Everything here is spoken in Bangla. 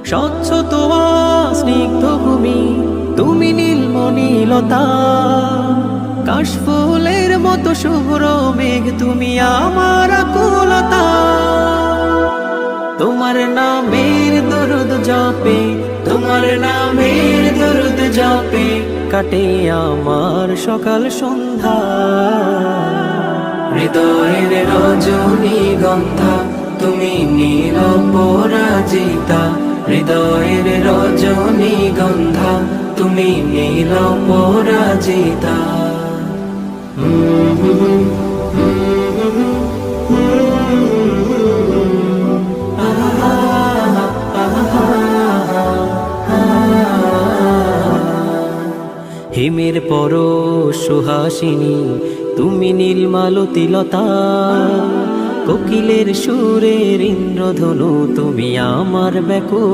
স্বচ্ছ তোমা স্নিগ্ধ ভূমি, তুমি নীলমণিলতা। কাশফুলের মতো শুভ্র মেঘ, তুমি আমার আকুলতা। তোমার নামের দরুদ জপে, তোমার নামের দরুদ জপে কাটে আমার সকাল সন্ধ্যা। হৃদয়ের রজনীগন্ধা, তুমি নীল পরাজিতা। হৃদয়ের রজনীগন্ধা, তুমি নীল পরাজিতা। হিমের পরশ সুহাসিনী, তুমি নীলমালতিলতা। কোকিলের সুরের ইন্দ্রধনু, তুমি আমার ব্যাকুল